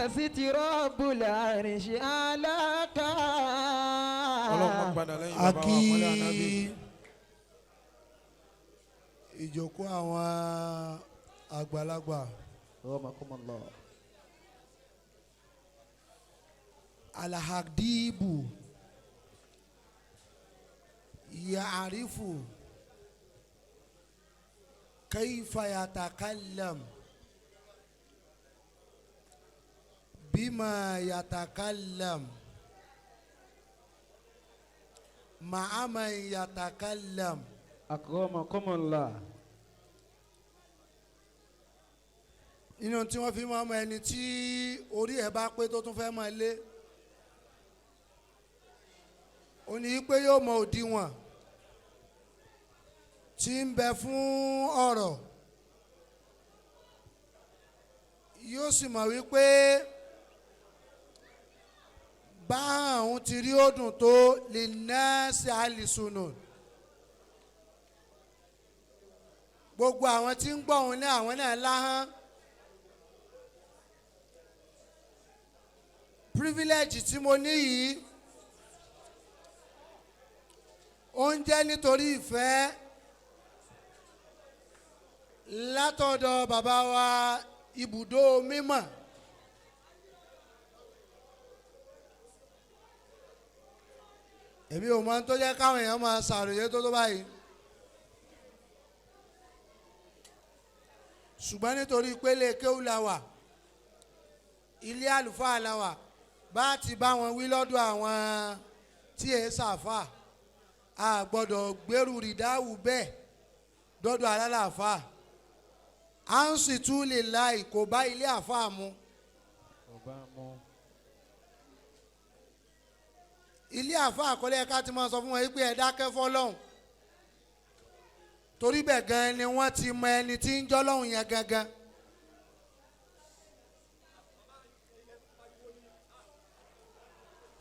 الباسط رب العرش علاك. Aki ìjókòó àwọn àgbàlagbà. Rahmakumullah. Al-Hadibu ya'arifu kayfa yatakallam bima yatakallam ma'a man yatakallam. Akramakumullah. Inú tí wọ́n fi máa mọ ẹni tí orí ẹ̀ bá pé tó tún fẹ́ máa lé ó ní pé yóò mọ òdiwọ̀n tí ń bẹ fún ọ̀rọ̀ yóò sì mọ̀ wípé bá àwọn ti rí òdùn tó lè ná sí àlìsùnù gbogbo àwọn tí ń gbọ́ òun ní àwọn náà láhán. Privilege tí mo ní yìí ó ń jẹ́ nítorí ìfẹ́ látọ̀dọ̀ bàbá wa ibùdó mímọ́ èmi ò mọ̀ tó jẹ́ káwọn èèyàn máa ṣàròyé tó báyìí ṣùgbọ́n nítorí pélé kéwù la wà ilé àlùfáà la wà bá ti bá wọn wí lọ́dọ̀ àwọn tí èé ṣàfà a gbọ́dọ̀ gbèrú rìdáwù bẹ́ẹ̀ dọ́dọ̀ alálàáfà à ń sì tún lè láì kò bá ilé àfà mu. Ilé àfà àkọlé ẹ̀ka ti máa sọ fún wọn yìí pé ẹ dákẹ́ fọ́lọ́hùn torí bẹ́ẹ̀ gan ni wọ́n ti mọ ẹni tí ń jọ́ lọ́hùn yẹn gangan.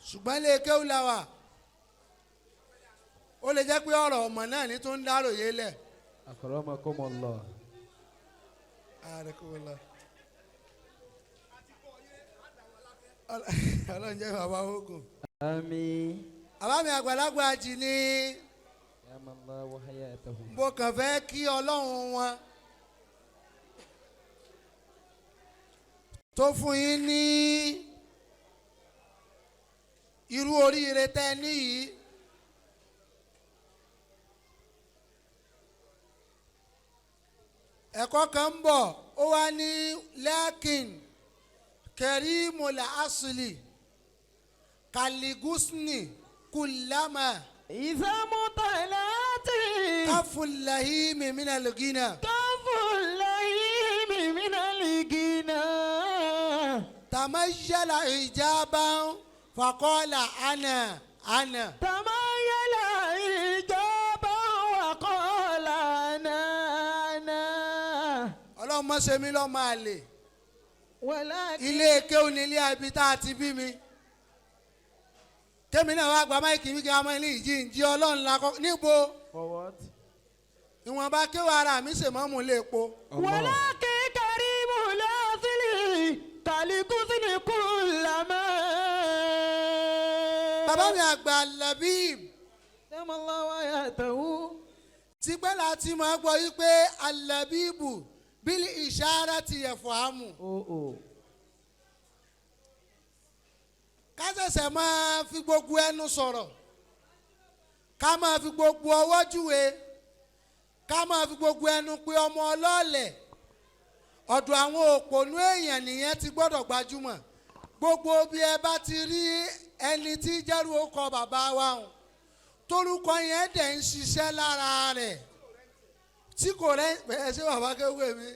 Ṣùgbọ́n ilé kéwù la wà ó lè jẹ́ pé ọ̀rọ̀ ọmọ náà ní tó ń dáròyé lẹ̀. Akramakumullah. Ọlọ́run jẹ́ bàbá ogun. Àmín. Bàbá mi àgbàlagbà jì ní Yamallahu hayatahu. mo kàn fẹ́ kí Ọlọ́run wọn tó fún yín ní irú oríire tẹ́ ní yìí ẹ̀kọ́ kan ń bọ̀ ó wá ní lakin karimul asli kaligusni kullama إذا مطلعت كف اللهيم من الغنى كف اللئيم من الغنى تميل إجابا فقال أنا تمايل إجابا وقال أنا Ọlọ́run má ṣe mí lọ́mọ àlè ولكن ilé kéwù ní ilé ibi tá a ti bí mi kémi náà wá gba máìkì mi kí a máa ní ìjì Ọlọ́run la kọ́ níbo ìwọ̀nba kéwù ara mi ṣe mọ́ mu lé epo. ولكن كريم الأصل كالغصن كلما bàbá mi àgbà Labib دام الله حياته tipẹ́ láti máa gbọ́ yí pé Al-Labibu bílí ìṣáárá ti yẹ̀fọ́ àmù. ká ṣẹ̀ṣẹ̀ máa fi gbogbo ẹnu sọ̀rọ̀ ká máa fi gbogbo ọwọ́ júwe ká máa fi gbogbo ẹnu pé ọmọ ọlọ́ọ̀lẹ̀ ọ̀dọ̀ àwọn òpònú èèyàn nìyẹn ti gbọ́dọ̀ gbajúmọ̀ gbogbo bí ẹ bá ti rí ẹni tí jẹ́rú ọkọ bàbá wa hàn torúkọ yẹn dẹ̀ ń ṣiṣẹ́ lára rẹ̀ tí kò rẹ́ bẹ́ẹ̀ ṣé bàbá kéwé mi.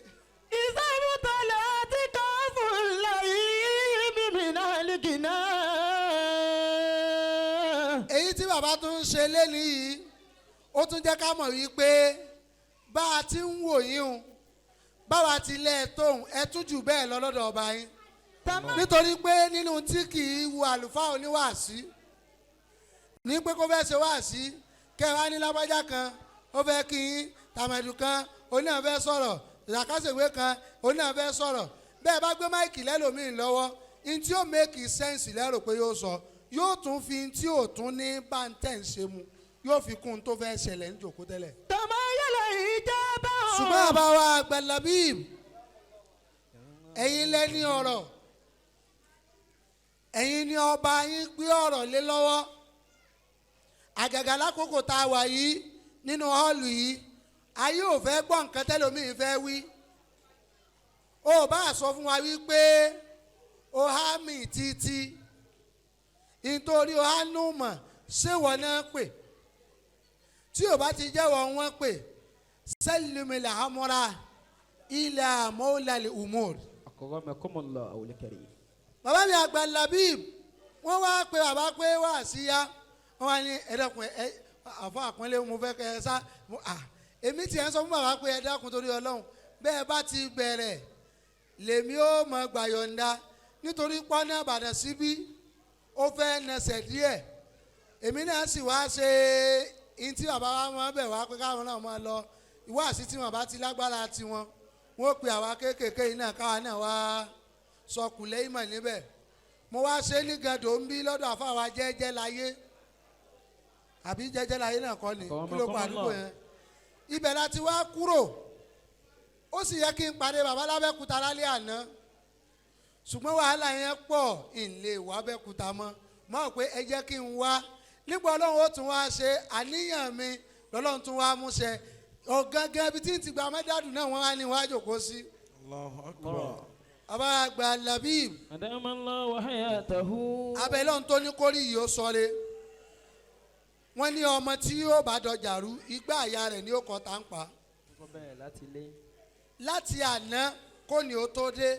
ìsàmùtọ́lẹ̀ àti káfùn láyé mímìnà lìgìnà. èyí tí bàbá tún ń ṣe lẹ́nu yìí ó tún jẹ́ ká mọ̀ wípé bá a ti ń wò yín o báwa ti lẹ́ ẹ tóun ẹ tún jù bẹ́ẹ̀ lọ lọ́dọ̀ ọba yín nítorí pé nínú tí kì í wu àlùfáà oníwàásí ní pé kó fẹ́ ṣe wàásí kẹwàá ní lágbájá kan ó fẹ́ kí yín tàmẹ̀dù kan oníhàn fẹ́ sọ̀rọ̀ ìdàkásẹ̀wé kan oníhàn fẹ́ sọ̀rọ̀ bẹ́ẹ̀ bá gbé máìkì lẹ́lòmíì lọ́wọ́ in tí ó make sense lérò pé yóò sọ yóò tún fi in tí ò tún ní báńtẹ̀ ń ṣe mu yóò fi kún un tó fẹ́ ṣẹlẹ̀ ní jòkó tẹ́lẹ̀. Tamayala ijaba. ṣùgbọ́n àbáwá Al-Labib ẹ̀yin lẹ́ni ọ̀rọ̀ ẹ̀yin ni ọba yín gbé ọ̀rọ̀ lé lọ́wọ́ àgàgà lákòókò tá a wà yìí nínú họ́ọ̀lù yìí ayé ò fẹ́ gbọ́ nǹkan tẹ́lómìn fẹ́ wí ó bá sọ fún wa wípé ó há mi títí nítorí ó há nù mọ̀ ṣéwọ̀ náà pè tí ò bá ti jẹ́wọ́ wọn pè sẹ́lẹ̀mẹ̀lẹ̀ àmọ́ra ilẹ̀ àmọ́lẹ̀ umur. Akramakumullah awul karim. bàbá mi àgbà Labib wọ́n wá pé bàbá pé wá sí ya wọ́n wá ní ẹ̀dẹ́kun àfọ àpọ́nlé mo fẹ́ kẹ́ ẹ sá èmi tiẹ̀ ń sọ fún bàbá pé ẹ̀dẹ́kun torí Ọlọ́run bẹ́ẹ̀ bá ti bẹ̀rẹ̀ lèmi ó mọ gbàyọ̀ǹda nítorí pọ́nà Ìbàdàn síbí ó fẹ́ nẹsẹ̀ díẹ̀ èmi náà sì wá ṣe ntí bàbá wa máa bẹ̀ wá pé káwọn náà máa lọ ìwáàsí tí wọn bá ti lágbára tiwọn wọn ó pe àwa kéékèèké yìí náà káwa náà wá sọkùlẹ̀ ìmọ̀ níbẹ̀ mo wá ṣe ní gàdó ń bí lọ́dọ̀ àfàwà jẹ́jẹ́ láyé àbí jẹ́jẹ́ láyé náà kọ́ ni kí ló pa àdúgbò yẹn ibẹ̀ la ti wá kúrò ó sì yẹ kí n pàdé bàbá lábẹ́kúta lálẹ́ àná ṣùgbọ́n wàhálà yẹn pọ̀ ìlé ìwà bẹ́kúta mọ́ pé ẹ jẹ́ kí n wá nígbà Ọlọ́run ó tún wá ṣe àníyàn mi lọ́lọ́run tún wá múṣẹ ọ̀gángan ibi tí ń ti gba mẹ́dàdùn náà wọ́n wá ní wájú kó sí. Allahu Akbar. Bàbá àgbà Labib Adamallahu hayatahu. abẹ́lẹ́ ohun tó ní kórì yìí ó sọre wọ́n ní ọmọ tí yóò bá dọjà rú igbá àyà rẹ̀ ní ó kọ́ tá ń pa láti àná kó ní ó tó dé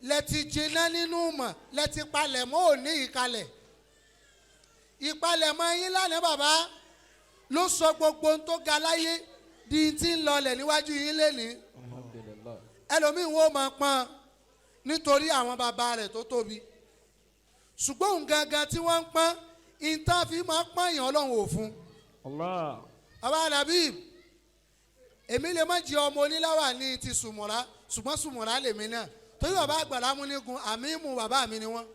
lẹ́tí jiná nínú mọ̀ lẹ́tí palẹ̀ mọ́ òní ìkalẹ̀ ìpalẹ̀mọ́ yín lánàá bàbá ló sọ gbogbo ohun tó ga láyé di ti ń lọlẹ̀ níwájú yín lénìí ẹlòmíín wo máa pọ́n nítorí àwọn bàbá rẹ̀ tó tóbi ṣùgbọ́n òun gangan tí wọ́n ń pọ́n ìtàn fi máa pọ́n èèyàn Ọlọ́run ò fún. Bàbá Labib èmi lè má jẹ ọmọ oníláwà ní ti sùmùrà ṣùgbọ́n sùmùrà lèmi náà torí bàbá àgbàlá múnigun àmì mú bàbá mi ni wọ́n.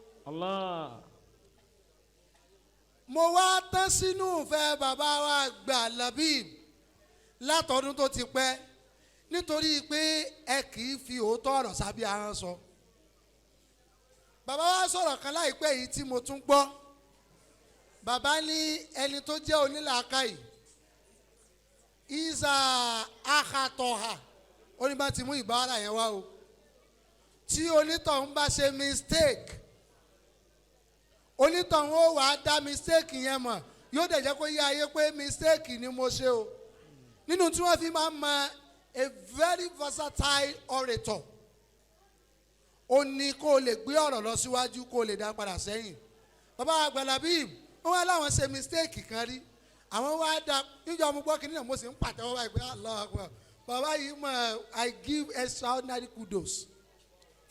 mo wá tán sínú ìfẹ́ bàbá wa àgbà Labib látọdún tó ti pẹ́ nítorí pé ẹ kì í fi òótọ́ ọ̀rọ̀ sábẹ́ ahọ́n sọ. bàbá wa sọ̀rọ̀ kan láìpẹ́ yìí tí mo tún gbọ́ bàbá ní ẹni tó jẹ́ onílàákàyè ìzà àkàtọ̀hà ó ní bá ti mú ìbára yẹn wá o tí onítọ̀hún bá ṣe mistake onítọ̀hún ó wàá dá mistake yẹn mọ̀ yóò dẹ̀ jẹ́ kó yé ayé pé mistake ni mo ṣe o nínú tí wọ́n fi máa ń mọ a very versatile orator ó ní kó o lè gbé ọ̀rọ̀ lọ síwájú kó o lè dá padà sẹ́yìn bàbá àgbà Labib wọ́n wá láwọn ṣe mistake kan rí àwọn wá dá níjọ ọmọ gbọ́ kí nínú mo sì ń pàtẹ́wọ́ báyìí pé Allah Akbar bàbá yìí mọ̀ I give extraordinary kudos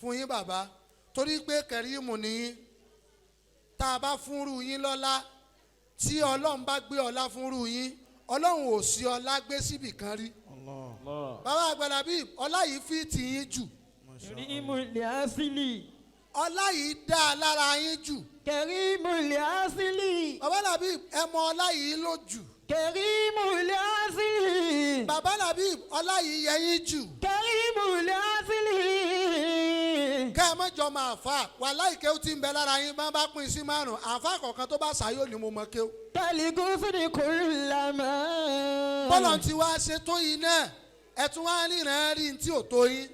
fún yín bàbá torí pé kẹrìmù nìyí tá a bá fúnrú yín lọ́lá tí Ọlọ́run bá gbé ọlá fúnrú yín Ọlọ́run ò sí ọlá gbé síbì kan rí bàbá àgbà Labib ọlá yìí fi tì yín jù ọlá yìí dá a lára yín jù. Karimul asili. Bàbá Labib ẹ mọ ọlá yìí ló jù. Karimul asili. Bàbá Labib ọlá yìí yẹ yín jù. Karimul asili. Kẹ́ ẹ mọ́jọ máa fà wàláhì kéwú tí ń bẹ lára yín bá pín sí márùn-ún àfa kọ̀ọ̀kan tó bá ṣàyò ni mo mọ kéwú. Kálígúsùn kullama. Bọ́lọ̀ tí wàá ṣe tó yín náà ẹ tún wá ríran rí tí ò tó yín.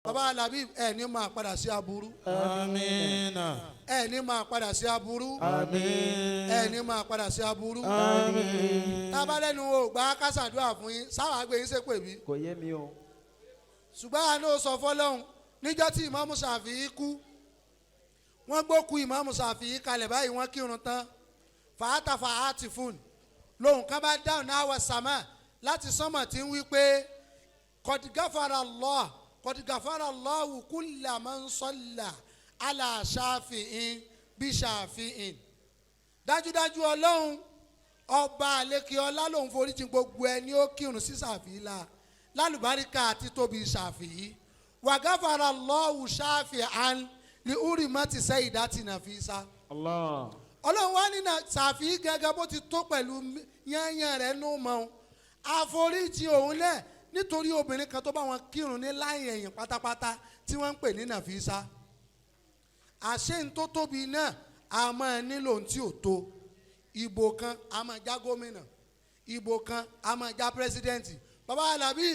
Bàbá Labib ẹ ní máa padà sí aburú. Amina. Ẹ ní máa padà sí aburú. Àmín. Ẹ ní máa padà sí aburú. Àmín. Tábàlẹ́nu o gbà kásàdúrà fún yín sáwà gbé yín ṣépè bí. Kò yé mi o. Ṣùgbọ́n àná sọ fọlọ́hún níjọ́ tí ìmáàmù Ṣàfi'í kú wọ́n gbókù ìmáàmù Ṣàfi'í kalẹ̀ báyìí wọ́n kírun tán fàátà fàátì fún lóhùn kan bá dáhùn náà wọ sàmà láti sánmà tí ń wí pé kọ̀dígáfàrà Allah kọ̀dígáfàrà Allahu kulla man salla ala Shafi'in bí Shafi'in dájúdájú Ọlọ́run ọba àlekè ọlá lòun foríjì gbogbo ẹni ó kírun sí Ṣàfi'í la lálùbáríkà àti tóbi Ṣàfi'í wàgáfàrà Allahu Shafi'an li urimati sayyidati Nafisa. Allah. Ọlọ́run wá ní Sàfí gẹ́gẹ́ bó ti tó pẹ̀lú yányán rẹ̀ nù mọ́ àforíjì òun náà nítorí obìnrin kan tó bá wọn kírun ní láyìn ẹ̀yìn pátápátá tí wọ́n ń pè ní Nàfísà. Àṣẹ ń tó tóbi náà a máa nílò ohun tí ò tó. Ìbò kan a máa já gómìnà, ìbò kan a máa já pírẹsidẹ́ǹtì. Bàbá Alábí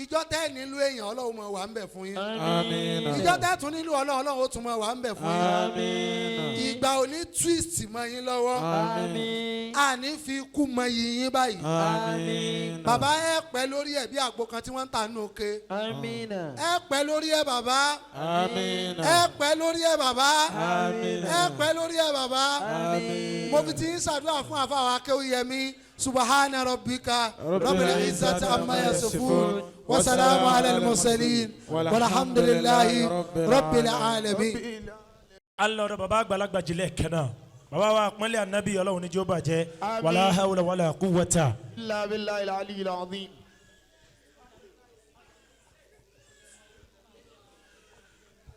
ìjọ tẹ́ nílò èèyàn Ọlọ́run máa wà ń bẹ̀ fún yín. Àmín. Ìjọ tẹ́ tún nílò Ọlọ́run ó tún máa wà ń bẹ̀ fún yín. Àmín. Ìgbà ò ní twist mọ́ yín lọ́wọ́. Àmín. Àní fi kú mọ yìnyín báyìí. Àmín. Bàbá ẹ pẹ́ lórí ẹ̀ bí àgbo kan tí wọ́n ń tà nù òkè. Àmín. Ẹ pẹ́ lórí ẹ̀ bàbá. Àmín. Ẹ pẹ́ lórí ẹ̀ bàbá. Àmín. Ẹ pẹ́ lórí ẹ̀ bàbá. Àmín. Mo fi ti ń ṣàdúrà fún àfàwà Akéwìyẹmí. Subhana rabbika rabbil izzati amma yasifun wa salamu ala al-mursalin walhamdulillahi rabbil alamin. alọ́dọ̀ baba àgbàlagbà jìlẹ̀ kẹ́nà baba wa Aponle Anobi Ọlọ́run ní jẹ́ ó bàjẹ́ wàlá hawla wàlá quwwata. Illa billahi al-aliyyil azim.